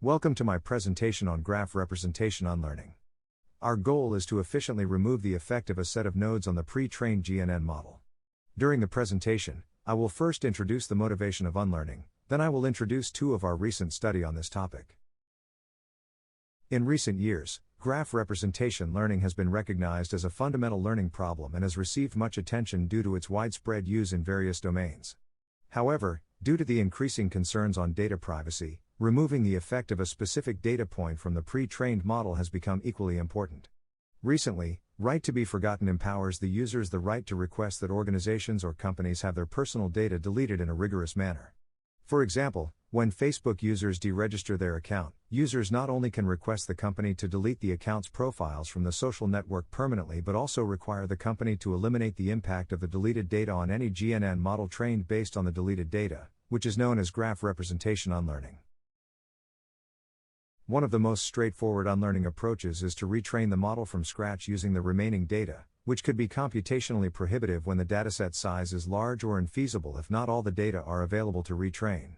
Welcome to my presentation on graph representation unlearning. Our goal is to efficiently remove the effect of a set of nodes on the pre-trained GNN model. During the presentation, I will first introduce the motivation of unlearning, then I will introduce two of our recent study on this topic. In recent years, graph representation learning has been recognized as a fundamental learning problem and has received much attention due to its widespread use in various domains. However, due to the increasing concerns on data privacy, removing the effect of a specific data point from the pre-trained model has become equally important. Recently, Right to be Forgotten empowers the users the right to request that organizations or companies have their personal data deleted in a rigorous manner. For example, when Facebook users deregister their account, users not only can request the company to delete the account's profiles from the social network permanently but also require the company to eliminate the impact of the deleted data on any GNN model trained based on the deleted data, which is known as graph representation unlearning. One of the most straightforward unlearning approaches is to retrain the model from scratch using the remaining data, which could be computationally prohibitive when the dataset size is large or infeasible if not all the data are available to retrain.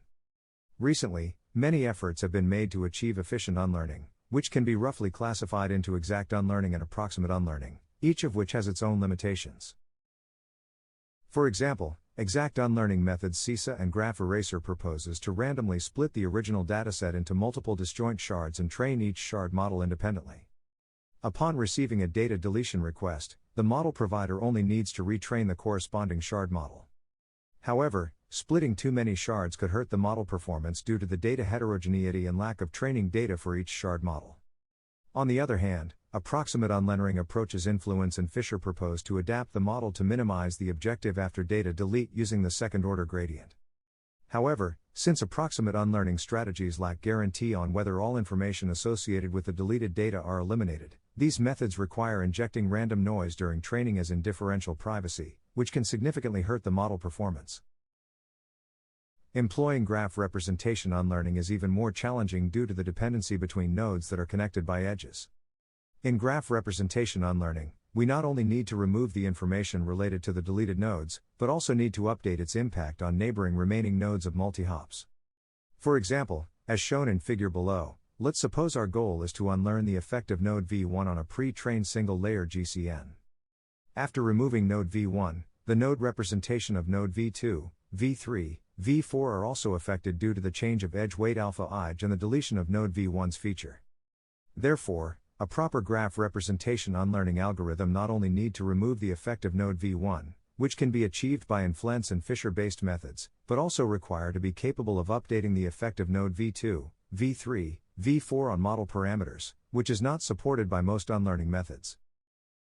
Recently, many efforts have been made to achieve efficient unlearning, which can be roughly classified into exact unlearning and approximate unlearning, each of which has its own limitations. For example, exact unlearning methods CISA and graph eraser proposes to randomly split the original dataset into multiple disjoint shards and train each shard model independently. Upon receiving a data deletion request, the model provider only needs to retrain the corresponding shard model. However, splitting too many shards could hurt the model performance due to the data heterogeneity and lack of training data for each shard model. On the other hand, approximate unlearning approaches Influence and Fisher propose to adapt the model to minimize the objective after data delete using the second-order gradient. However, since approximate unlearning strategies lack guarantee on whether all information associated with the deleted data are eliminated, these methods require injecting random noise during training as in differential privacy, which can significantly hurt the model performance. Employing graph representation unlearning is even more challenging due to the dependency between nodes that are connected by edges. In graph representation unlearning, we not only need to remove the information related to the deleted nodes, but also need to update its impact on neighboring remaining nodes of multi-hops. For example, as shown in figure below, let's suppose our goal is to unlearn the effect of node v1 on a pre-trained single-layer GCN. After removing node v1, the node representation of node v2, v3, v4 are also affected due to the change of edge weight alpha ij and the deletion of node v1's feature. Therefore, a proper graph representation unlearning algorithm not only need to remove the effect of node v1, which can be achieved by Influence and Fisher-based methods, but also require to be capable of updating the effect of node v2, v3, v4 on model parameters, which is not supported by most unlearning methods.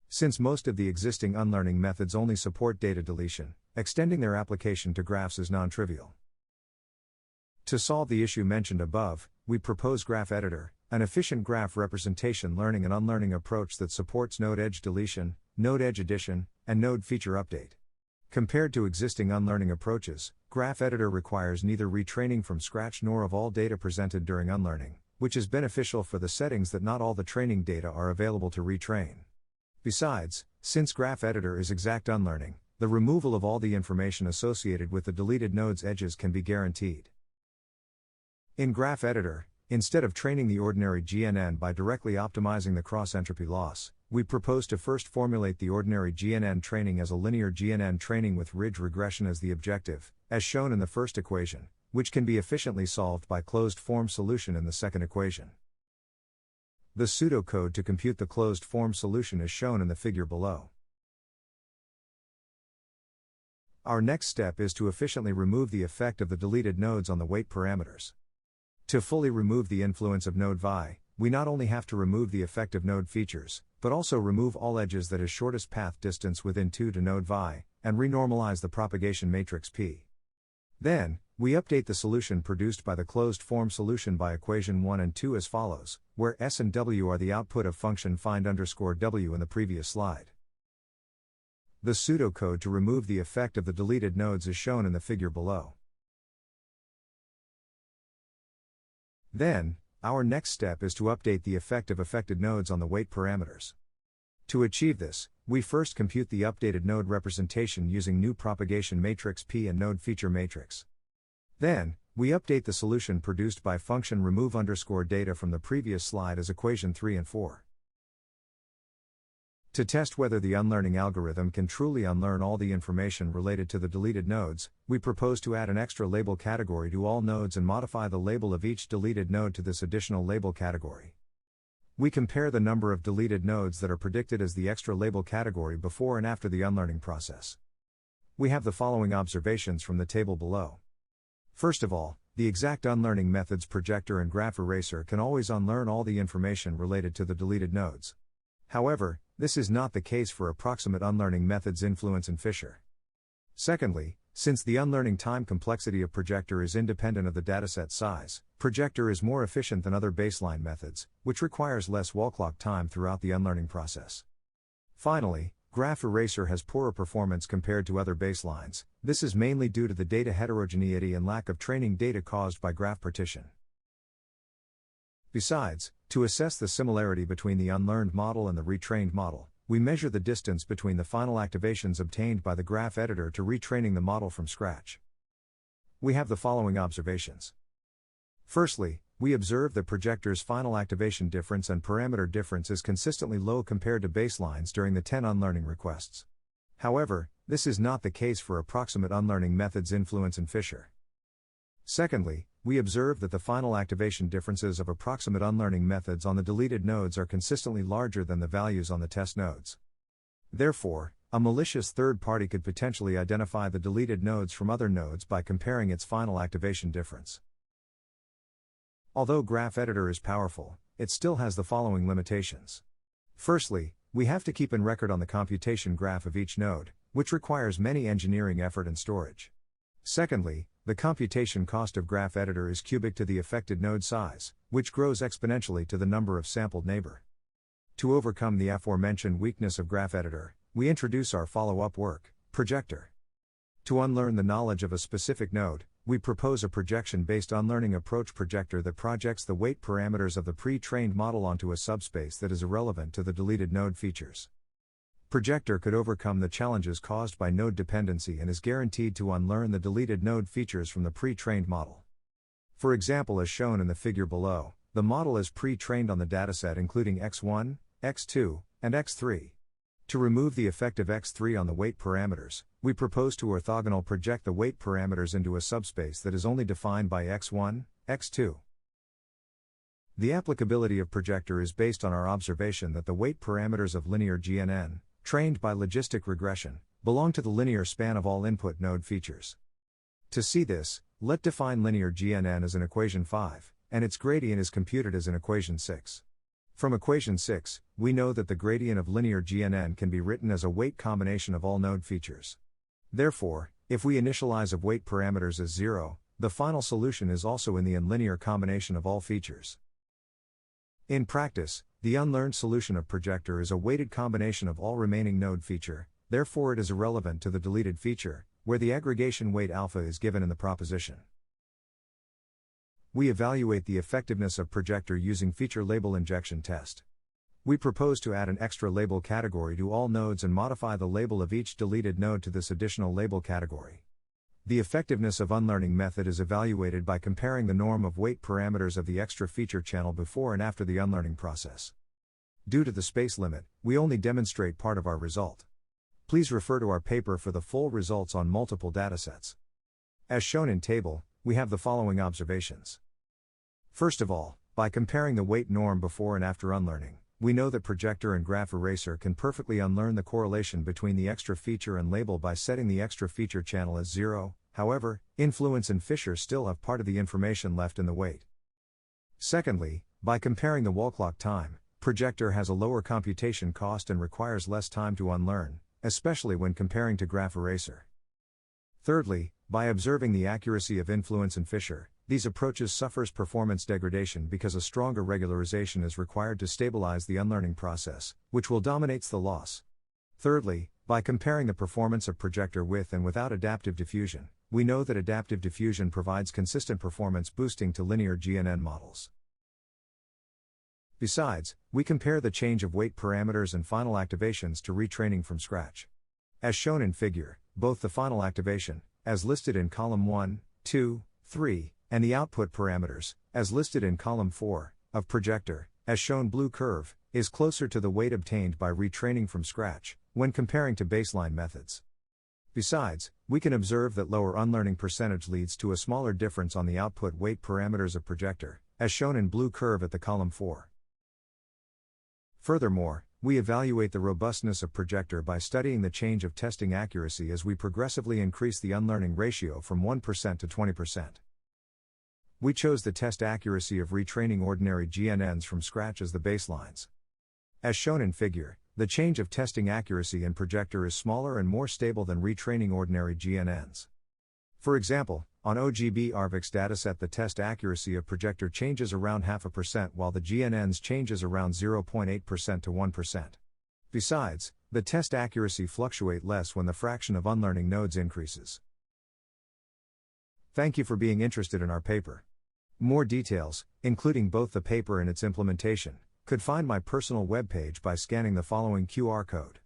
Since most of the existing unlearning methods only support data deletion, extending their application to graphs is non-trivial. To solve the issue mentioned above, we propose Graph Editor, an efficient graph representation learning and unlearning approach that supports node edge deletion, node edge addition, and node feature update. Compared to existing unlearning approaches, Graph Editor requires neither retraining from scratch nor of all data presented during unlearning, which is beneficial for the settings that not all the training data are available to retrain. Besides, since Graph Editor is exact unlearning, the removal of all the information associated with the deleted node's edges can be guaranteed. In Graph Editor, instead of training the ordinary GNN by directly optimizing the cross-entropy loss, we propose to first formulate the ordinary GNN training as a linear GNN training with ridge regression as the objective, as shown in the first equation, which can be efficiently solved by closed-form solution in the second equation. The pseudocode to compute the closed-form solution is shown in the figure below. Our next step is to efficiently remove the effect of the deleted nodes on the weight parameters. To fully remove the influence of node vi, we not only have to remove the effect of node features, but also remove all edges that is shortest path distance within 2 to node vi, and renormalize the propagation matrix P. Then, we update the solution produced by the closed-form solution by equation 1 and 2 as follows, where S and W are the output of function find_W in the previous slide. The pseudocode to remove the effect of the deleted nodes is shown in the figure below. Then, our next step is to update the effect of affected nodes on the weight parameters. To achieve this, we first compute the updated node representation using new propagation matrix P and node feature matrix. Then, we update the solution produced by function remove_data from the previous slide as equation 3 and 4. To test whether the unlearning algorithm can truly unlearn all the information related to the deleted nodes, we propose to add an extra label category to all nodes and modify the label of each deleted node to this additional label category. We compare the number of deleted nodes that are predicted as the extra label category before and after the unlearning process. We have the following observations from the table below. First of all, the exact unlearning methods projector and graph eraser can always unlearn all the information related to the deleted nodes. However, this is not the case for approximate unlearning methods influence and Fisher. Secondly, since the unlearning time complexity of projector is independent of the dataset size, projector is more efficient than other baseline methods, which requires less wall clock time throughout the unlearning process. Finally, graph eraser has poorer performance compared to other baselines. This is mainly due to the data heterogeneity and lack of training data caused by graph partition. Besides, to assess the similarity between the unlearned model and the retrained model, we measure the distance between the final activations obtained by the graph editor to retraining the model from scratch. We have the following observations. Firstly, we observe that projector's final activation difference and parameter difference is consistently low compared to baselines during the 10 unlearning requests. However, this is not the case for approximate unlearning methods influence and Fisher. Secondly, we observe that the final activation differences of approximate unlearning methods on the deleted nodes are consistently larger than the values on the test nodes. Therefore, a malicious third party could potentially identify the deleted nodes from other nodes by comparing its final activation difference. Although Graph Editor is powerful, it still has the following limitations. Firstly, we have to keep in record on the computation graph of each node, which requires many engineering effort and storage. Secondly, the computation cost of Graph Editor is cubic to the affected node size, which grows exponentially to the number of sampled neighbor. To overcome the aforementioned weakness of Graph Editor, we introduce our follow-up work, projector. To unlearn the knowledge of a specific node, we propose a projection-based unlearning approach projector that projects the weight parameters of the pre-trained model onto a subspace that is irrelevant to the deleted node features. Projector could overcome the challenges caused by node dependency and is guaranteed to unlearn the deleted node features from the pre-trained model. For example, as shown in the figure below, the model is pre-trained on the dataset including x1, x2, and x3. To remove the effect of x3 on the weight parameters, we propose to orthogonal project the weight parameters into a subspace that is only defined by x1, x2. The applicability of projector is based on our observation that the weight parameters of linear GNN, trained by logistic regression, belong to the linear span of all input node features. To see this, let define linear GNN as an equation 5, and its gradient is computed as an equation 6. From equation 6, we know that the gradient of linear GNN can be written as a weight combination of all node features. Therefore, if we initialize of weight parameters as 0, the final solution is also in the unlinear combination of all features. In practice, the unlearned solution of projector is a weighted combination of all remaining node feature, therefore it is irrelevant to the deleted feature, where the aggregation weight alpha is given in the proposition. We evaluate the effectiveness of projector using feature label injection test. We propose to add an extra label category to all nodes and modify the label of each deleted node to this additional label category. The effectiveness of unlearning method is evaluated by comparing the norm of weight parameters of the extra feature channel before and after the unlearning process. Due to the space limit, we only demonstrate part of our result. Please refer to our paper for the full results on multiple datasets. As shown in table, we have the following observations. First of all, by comparing the weight norm before and after unlearning, we know that projector and graph eraser can perfectly unlearn the correlation between the extra feature and label by setting the extra feature channel as 0, however, influence and Fisher still have part of the information left in the weight. Secondly, by comparing the wall clock time, projector has a lower computation cost and requires less time to unlearn, especially when comparing to graph eraser. Thirdly, by observing the accuracy of influence and Fisher, these approaches suffers performance degradation because a stronger regularization is required to stabilize the unlearning process, which will dominates the loss. Thirdly, by comparing the performance of projector with and without adaptive diffusion, we know that adaptive diffusion provides consistent performance boosting to linear GNN models. Besides, we compare the change of weight parameters and final activations to retraining from scratch. As shown in figure, both the final activation, as listed in column 1, 2, 3, and the output parameters, as listed in column 4, of projector, as shown blue curve, is closer to the weight obtained by retraining from scratch, when comparing to baseline methods. Besides, we can observe that lower unlearning percentage leads to a smaller difference on the output weight parameters of projector, as shown in blue curve at the column 4. Furthermore, we evaluate the robustness of projector by studying the change of testing accuracy as we progressively increase the unlearning ratio from 1% to 20%. We chose the test accuracy of retraining ordinary GNNs from scratch as the baselines. As shown in figure, the change of testing accuracy in projector is smaller and more stable than retraining ordinary GNNs. For example, on OGB ARVIX dataset the test accuracy of projector changes around 0.5% while the GNNs changes around 0.8% to 1%. Besides, the test accuracy fluctuate less when the fraction of unlearning nodes increases. Thank you for being interested in our paper. More details, including both the paper and its implementation, could find my personal webpage by scanning the following QR code.